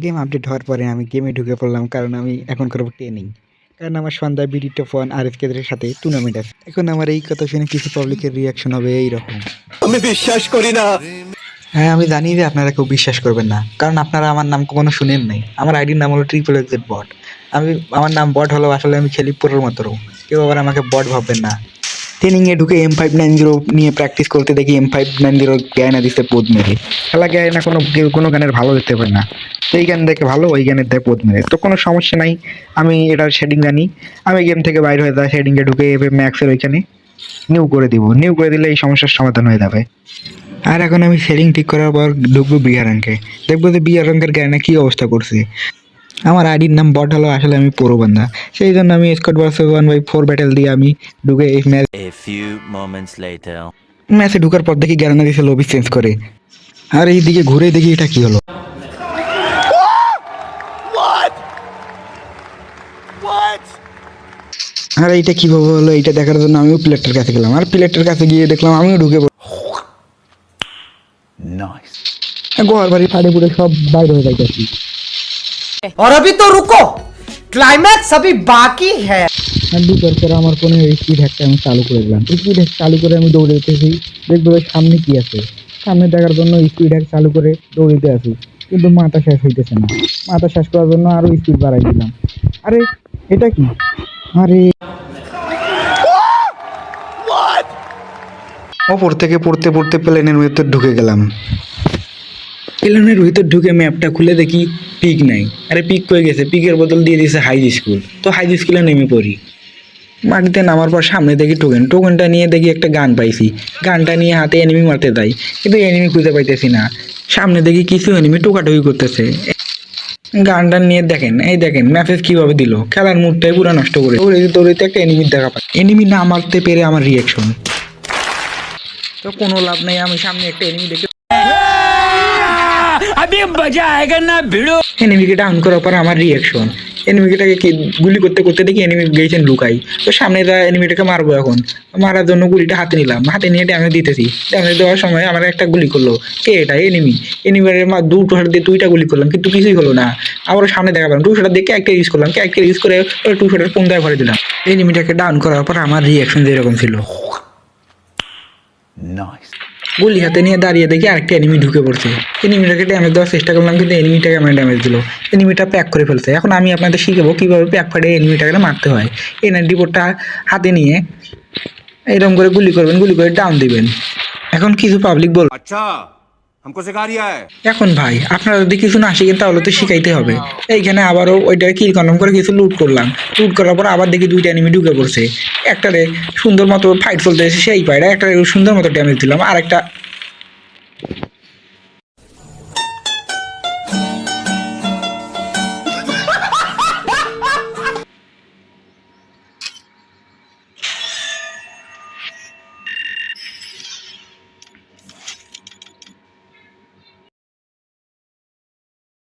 Game update হওয়ার পরে আমি গেমে ঢুকে পড়লাম, কারণ আমি এখন করবো ট্রেনিং। কারণ আমার সন্ধ্যায় বিডি টপ ওয়ান আর এস কেদের সাথে টুর্নামেন্ট আছে। এখন আমার এই কথা শুনে কিছু পাবলিকের রিয়াকশন হবে এইরকম। আমি বিশ্বাস করি না। হ্যাঁ, আমি জানি যে আপনারা কেউ বিশ্বাস করবেন না, কারণ আপনারা আমার নাম কখনো শুনেন নাই। আমার আইডির নাম হলো ট্রিপল এক্সেড বট। আমার নাম বট হলো, আসলে আমি খেলি পুরোর মতো। কেউ আবার আমাকে বট ভাববেন না। ট্রেনিংয়ে ঢুকে M590 নিয়ে প্র্যাকটিস করতে দেখি M590 গায়না দিচ্ছে পোদ মেরে। খেলা গায়না কোনো গানের ভালো দেখতে পারে না। তো এই গান দেখে ভালো, ওই গানের দেয় পোদ মেরে। তো কোনো সমস্যা নাই, আমি এটার শেডিং জানি। আমি গেম থেকে বাইরে হয়ে যায়, শেডিংয়ে ঢুকে ম্যাক্সের ওইখানে নিউ করে দিব। নিউ করে দিলে এই সমস্যার সমাধান হয়ে যাবে। আর এখন আমি সেটিং ঠিক করার পর ঢুকবো বিআর র্যাঙ্কে, দেখবো যে বিআর র্যাঙ্কের গায়না কী অবস্থা করছে। আমার আইডির নাম বট হলো, আসলে আমি পুরো বান্দা। সেই জন্য আমি স্কোয়াড ভার্সেস 1v4 ব্যাটেল দিয়ে আমি ঢুকে এই A few moments later. ম্যাচে ঢুকার পর দেখি গ্যারানা দিছে লবি চেঞ্জ করে। আর এই দিকে ঘুরে দেখি এটা কি হলো। আর এইটা কিভাবে হলো, এইটা দেখার জন্য আমিও প্লেয়ারটার কাছে গেলাম। আর প্লেয়ারটার কাছে গিয়ে দেখলাম আমিও ঢুকে ঘর বাড়ি ফাড়ে পুড়ে সব বাইরে হয়ে যাইতেছি। और अभी तो रुको, क्लाइमैक्स अभी बाकी है। আর ঢুকার পর আমার ফোনে স্পিড হ্যাকটা আমি চালু করে দিলাম। স্পিড হ্যাক চালু করে আমি দৌড়ে যেতেছি, দেখবো সামনে কি আছে। সামনে দেখার জন্য স্পিড হ্যাক চালু করে দৌড়িতে আছি, কিন্তু মাথা শেষ হইতেছে না। মাথা শেষ করার জন্য আরো স্পিড বাড়াই দিলাম। আরে এটা কি? আরে ওপর থেকে পড়তে পড়তে প্লেনের ভিতর ঢুকে গেলাম। প্লেনের ভিতর ঢুকে ম্যাপটা খুলে দেখি পিক নাই। আরে পিক কয়ে গেছে, পিকের বদল দিয়ে দিয়েছে হাই স্কুল। তো হাই স্কুলে নেমে পড়ি। মাটিতে নামার পর সামনে দেখি টোকেনটা নিয়ে দেখি একটা গান পাইছি। গানটা নিয়ে হাতে এনিমি মারতে যাই, কিন্তু এনিমি খুঁজে পাইতেছি না। সামনে দেখি কিছু এনিমি টোকাটুকি করতেছে। গানটা নিয়ে দেখেন, এই দেখেন মেসেজ কিভাবে দিল। খেলার মুডটাই পুরো নষ্ট করে। দৌড়িতে একটা এনিমির দেখা পাই। এনিমি না মারতে পেরে আমার রিয়াকশন তো কোনো লাভ নেই। আমি সামনে একটা এনিমি দেখে अभी मजा आएगा ना भिड़ो। এনিমিকে ডাউন করার পর আমার রিয়াকশন, এনিমিটাকে গুলি করতে করতে দেখি এনিমি গেছেন লুকাই। তো সামনে যা এনিমিটাকে মারবো। এখন মারার জন্য গুলিটা হাতে নিলাম, হাতে নিয়ে ড্যামেজ দিতেছি। ড্যামেজ দেওয়ার সময় আমার একটা গুলি করলো। কে এটা? এনিমির দুটো হাত দিয়ে দুইটা গুলি করলাম, কিন্তু কিছুই হলো না। আবার সামনে দেখা পেলাম, 2 শট দিয়ে ক্যারেক্টার ইউজ করলাম। ক্যারেক্টার ইউজ করে 2 শটের পুনরায় ভরে দিলাম। এনিমিটাকে ডাউন করার পর আমার রিয়াকশন যেরকম ছিল। গুলি হাতে নিয়ে দাঁড়িয়ে দেখি আরেকটা এনিমি ঢুকে পড়ছে। এনিমিটাকে ড্যামেজ দেওয়ার চেষ্টা করলাম, কিন্তু এনিমিটাকে আমার ড্যামেজ দিল। এনিমিটা প্যাক করে ফেলছে। এখন আমি আপনাদের শিখাবো কিভাবে প্যাক ফাটে এনিমিটাকে মারতে হয়। এনআরডি বোর্ডটা হাতে নিয়ে এরকম করে গুলি করবেন, গুলি করে ডাউন দিবেন। এখন কিছু পাবলিক বল, আচ্ছা हमको सिखा रिया है। এখন ভাই আপনারা যদি কিছু না শিখেন তাহলে তো শিখাইতে হবে। এইখানে আবারও ওইটা কিল কনফার্ম করে কিছু লুট করলাম। লুট করার পর আবার দেখি 2টা এনিমি ঢুকে পড়ছে। একটারে সুন্দর মতো ফাইট চলতেছে, সেই পায়রা একটা সুন্দর মতো ড্যামেজ দিলাম। আর একটা